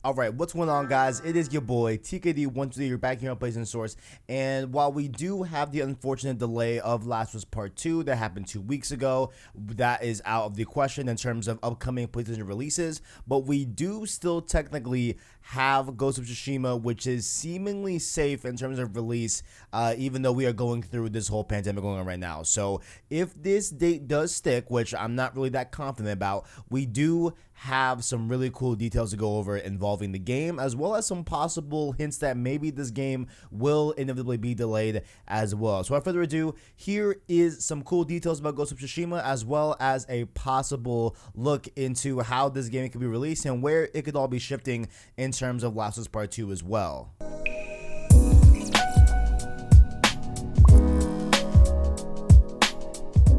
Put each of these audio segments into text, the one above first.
Alright, what's going on, guys? It is your boy TKD123. You're back here on PlayStation Source, and while we do have the unfortunate delay of Last of Us Part 2 that happened 2 weeks ago, that is out of the question in terms of upcoming PlayStation releases, but we do still technically have Ghost of Tsushima, which is seemingly safe in terms of release, even though we are going through this whole pandemic going on right now. So if this date does stick, which I'm not really that confident about, we do have some really cool details to go over involving the game, as well as some possible hints that maybe this game will inevitably be delayed as well. So without further ado, here is some cool details about Ghost of Tsushima, as well as a possible look into how this game could be released and where it could all be shifting in terms of Last of Us Part 2 as well.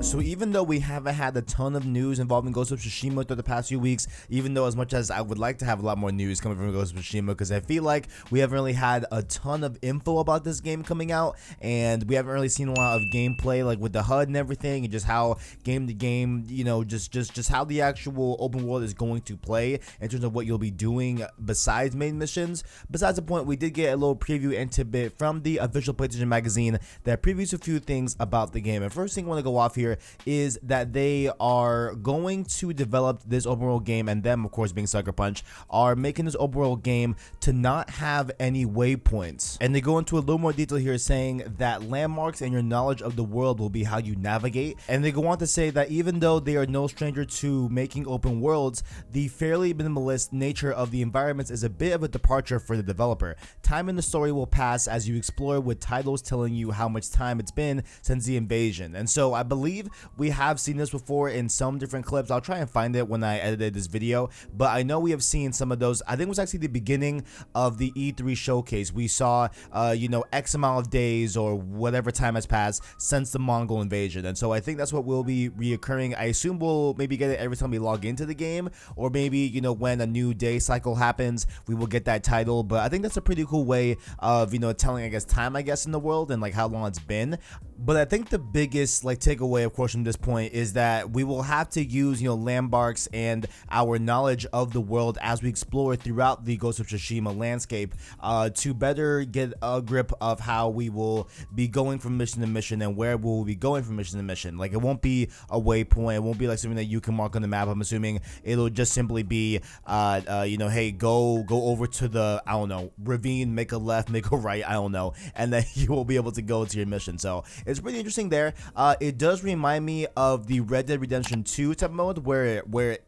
So even though we haven't had a ton of news involving Ghost of Tsushima through the past few weeks, even though as much as I would like to have a lot more news coming from Ghost of Tsushima, because I feel like we haven't really had a ton of info about this game coming out, and we haven't really seen a lot of gameplay, like with the HUD and everything, and just how game to game, you know, just how the actual open world is going to play in terms of what you'll be doing besides main missions. Besides the point, we did get a little preview and tidbit from the official PlayStation magazine that previews a few things about the game. And first thing I want to go off here is that they are going to develop this open world game, and them, of course, being Sucker Punch, are making this open world game to not have any waypoints. And they go into a little more detail here, saying that landmarks and your knowledge of the world will be how you navigate. And they go on to say that even though they are no stranger to making open worlds, the fairly minimalist nature of the environments is a bit of a departure for the developer. Time in the story will pass as you explore, with titles telling you how much time it's been since the invasion. And so I believe we have seen this before in some different clips. I'll try and find it when I edited this video, but I know we have seen some of those. I think it was actually the beginning of the E3 showcase. We saw, you know, X amount of days or whatever time has passed since the Mongol invasion. And so I think that's what will be reoccurring. I assume we'll maybe get it every time we log into the game, or maybe, you know, when a new day cycle happens, we will get that title. But I think that's a pretty cool way of, you know, telling, I guess, time, I guess, in the world and like how long it's been. But I think the biggest like takeaway, of course, from this point is that we will have to use, you know, landmarks and our knowledge of the world as we explore throughout the Ghost of Tsushima landscape to better get a grip of how we will be going from mission to mission and where we'll be going from mission to mission. Like, it won't be a waypoint. It won't be like something that you can mark on the map. I'm assuming it'll just simply be, you know, hey, go over to the, I don't know, ravine, make a left, make a right, I don't know, and then you will be able to go to your mission. So it's pretty interesting there. It does remind me of the Red Dead Redemption 2 type of mode where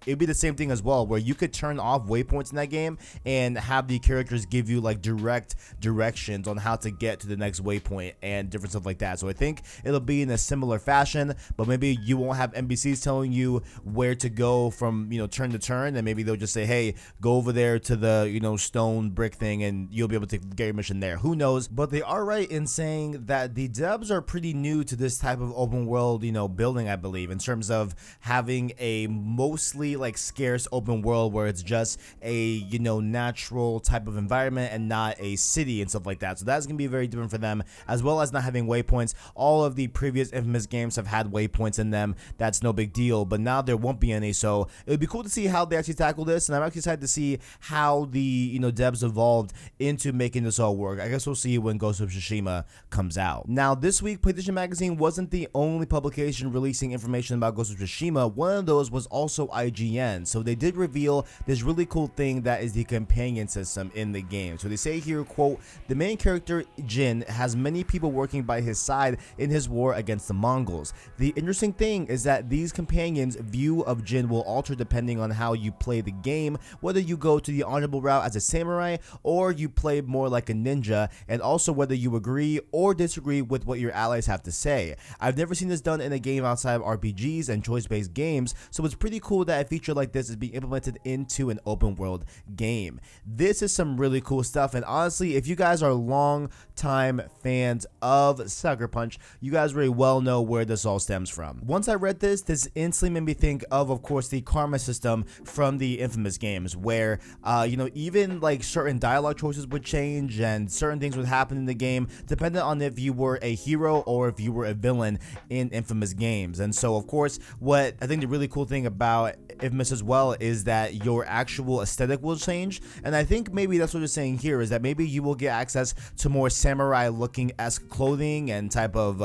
it'd be the same thing as well, where you could turn off waypoints in that game and have the characters give you like direct directions on how to get to the next waypoint and different stuff like that. So I think it'll be in a similar fashion, but maybe you won't have NPCs telling you where to go from, you know, turn to turn, and maybe they'll just say, hey, go over there to the, you know, stone brick thing, and you'll be able to get your mission there. Who knows? But they are right in saying that the devs are pretty new to this type of open world, you know, building, I believe, in terms of having a mostly like scarce open world where it's just a, you know, natural type of environment and not a city and stuff like that. So that's gonna be very different for them, as well as not having waypoints. All of the previous Infamous games have had waypoints in them. That's no big deal, but now there won't be any. So it would be cool to see how they actually tackle this, and I'm actually excited to see how the, you know, devs evolved into making this all work. I guess we'll see when Ghost of Tsushima comes out. Now, this week, PlayStation Magazine wasn't the only publication releasing information about Ghost of Tsushima. One of those was also IGN. So they did reveal this really cool thing that is the companion system in the game. So they say here, quote, the main character Jin has many people working by his side in his war against the Mongols. The interesting thing is that these companions' view of Jin will alter depending on how you play the game, whether you go to the honorable route as a samurai or you play more like a ninja, and also whether you agree or disagree with what your allies have to say. I've never seen this done in a game outside of RPGs and choice-based games, so it's pretty cool that a feature like this is being implemented into an open world game. This is some really cool stuff, and honestly, if you guys are long time fans of Sucker Punch, you guys very well know where this all stems from. Once I read this instantly made me think of course, the karma system from the Infamous games, where, you know, even like certain dialogue choices would change and certain things would happen in the game depending on if you were a hero or if you were a villain in Infamous games. And so, of course, what I think the really cool thing about Infamous as well is that your actual aesthetic will change. And I think maybe that's what they're saying here, is that maybe you will get access to more samurai looking esque clothing and type of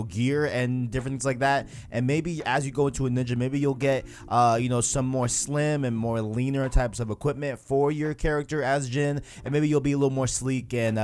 gear and different things like that. And maybe as you go into a ninja, maybe you'll get some more slim and more leaner types of equipment for your character as Jin, and maybe you'll be a little more sleek and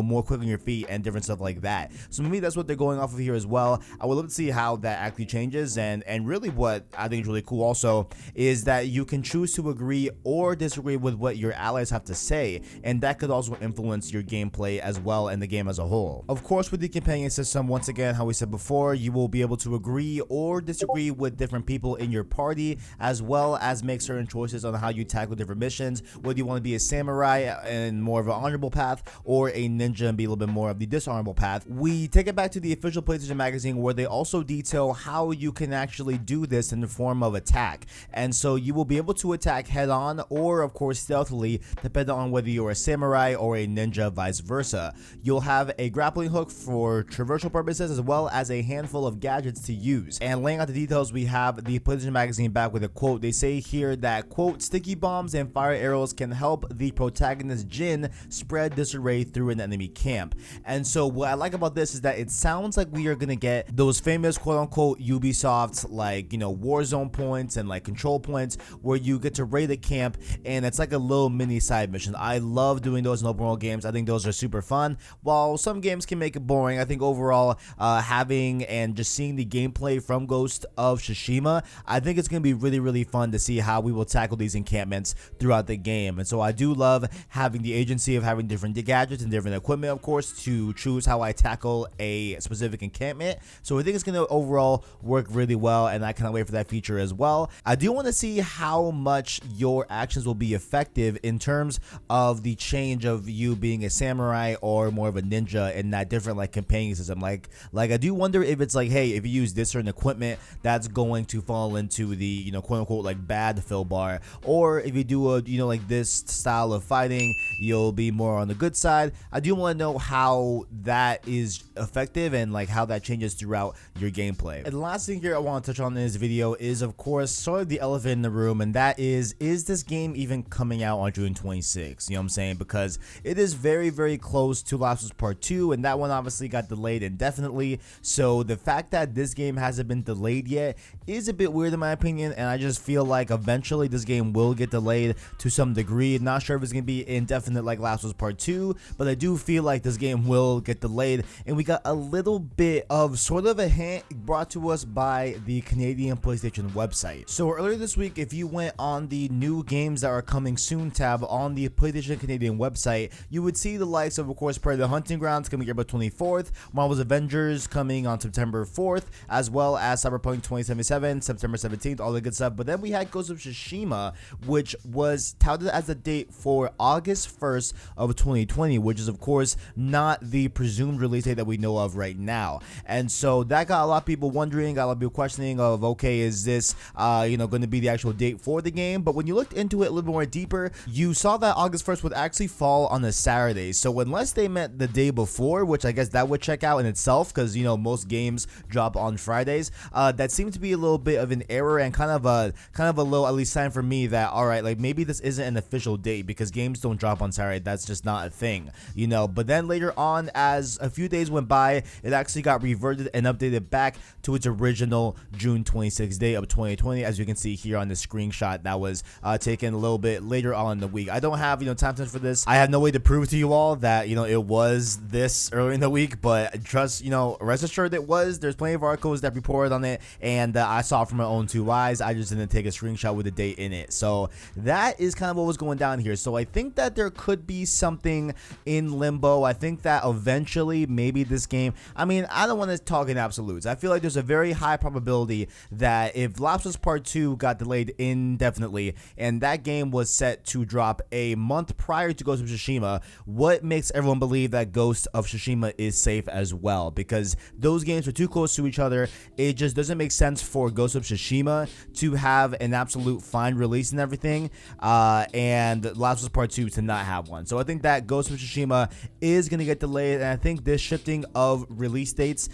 more quick on your feet and different stuff like that. So maybe that's what they're going off of here as well. I would love to see how that actually changes. And really what I think is really cool also is that you can choose to agree or disagree with what your allies have to say, and that could also influence your gameplay as well and the game as a whole. Of course, with the companion system, once again, how we said before, you will be able to agree or disagree with different people in your party, as well as make certain choices on how you tackle different missions, whether you want to be a samurai and more of an honorable path, or a ninja and be a little bit more of the dishonorable path. We take it back to the official PlayStation magazine, where they also detail how you can actually do this in the form of attack. And so you will be able to attack head on, or of course stealthily, depending on whether you're a samurai or a ninja, vice versa. You'll have a grappling hook for traversal purposes, as well as a handful of gadgets to use. And laying out the details, we have the PlayStation magazine back with a quote. They say here that, quote, sticky bombs and fire arrows can help the protagonist Jin spread disarray through an enemy camp. And so what I like about this is that it sounds like we are gonna get those famous quote unquote Ubisoft Warzone points and like control points, where you get to raid a camp and it's like a little mini side mission. I love doing those in open world games. I think those are super fun. While some games can make it boring, I think overall having and just seeing the gameplay from Ghost of Tsushima, I think it's gonna be really, really fun to see how we will tackle these encampments throughout the game. And so I do love having the agency of having different gadgets and different equipment, of course, to choose how I tackle a specific encampment. So I think it's going to overall work really well, and I cannot wait for that feature as well. I do want to see how much your actions will be effective in terms of the change of you being a samurai or more of a ninja in that different like companion system. Like I do wonder if it's like, hey, if you use this certain equipment, that's going to fall into the quote unquote like bad fill bar, or if you do a like this style of fighting, you'll be more on the good side. I do want to know how that is effective and like how that changes throughout your gameplay. And the last thing here I want to touch on in this video is, of course, sort of the elephant in the room, and that is this game even coming out on June 26th? You know what I'm saying? Because it is very, very close to Last of Us Part 2, and that one obviously got delayed indefinitely. So the fact that this game hasn't been delayed yet is a bit weird in my opinion, and I just feel like eventually this game will get delayed to some degree. Not sure if it's gonna be indefinite like Last of Us Part 2, but I do feel like this game will get delayed. And we got a little bit of sort of a hint brought to us by the Canadian PlayStation website. So earlier this week, if you went on the new games that are coming soon tab on the PlayStation Canadian website, you would see the likes of course, Predator Hunting Grounds coming April 24th, Marvel's Avengers coming on September 4th, as well as Cyberpunk 2077, September 17th, all the good stuff. But then we had Ghost of Tsushima, which was touted as a date for August 1st of 2020, which is of course not the presumed release date that we know of right now. And so that got a lot of people wondering, got a lot of people questioning of, okay, is this going to be the actual date for the game? But when you looked into it a little more deeper, you saw that August 1st would actually fall on a Saturday. So unless they meant the day before, which I guess that would check out in itself, because most games drop on Fridays, that seemed to be a little bit of an error and kind of a little at least sign for me that, all right, like maybe this isn't an official date, because games don't drop on Saturday. That's just not a thing, But then later on, as a few days went by, it actually got reverted and updated back to its original June 26th date of 2020, as you can see here on the screenshot that was taken a little bit later on in the week. I don't have timestamps for this. I have no way to prove to you all that it was this early in the week, but trust rest assured it was. There's plenty of articles that reported on it, and I saw it from my own two eyes. I just didn't take a screenshot with the date in it. So that is kind of what was going down here. So I think that there could be something in limbo. I think that eventually maybe this game, I don't want to talk in absolutes. I feel like there's a very high probability that if Last of Us Part 2 got delayed indefinitely and that game was set to drop a month prior to Ghost of Tsushima, what makes everyone believe that Ghost of Tsushima is safe as well? Because those games are too close to each other. It just doesn't make sense for Ghost of Tsushima to have an absolute fine release and everything, and Last of Us Part 2 to not have one. So I think that Ghost of Tsushima is going to get delayed, and I think this shifting of release dates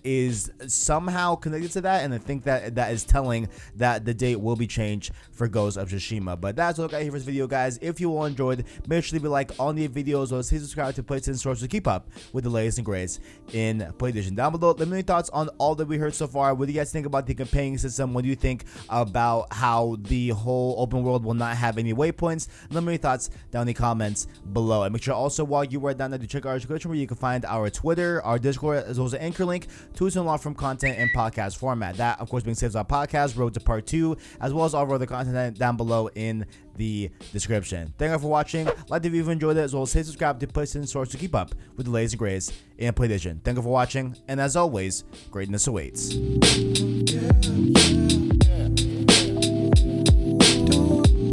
is somehow connected to that, and I think that that is telling that the date will be changed for Ghost of Tsushima. But that's all I got here for this video, guys. If you all enjoyed, make sure to leave a like on the videos, or stay subscribed to PlayStation Source to keep up with the latest and greatest in PlayStation. Down below, let me know your thoughts on all that we heard so far. What do you guys think about the companion system? What do you think about how the whole open world will not have any waypoints? Let me know your thoughts down in the comments below. And make sure also, while you are down there, to check out our description where you can find our Twitter, our Discord, as well as an anchor link to us long from content in podcast format. That, of course, being saved on our podcast, Road to Part 2, as well as all of our other content down below in the description. Thank you for watching. Like if you've enjoyed it, as well as stay subscribed to PlayStation Source to keep up with the latest and greatest in PlayStation. Thank you for watching, and as always, greatness awaits.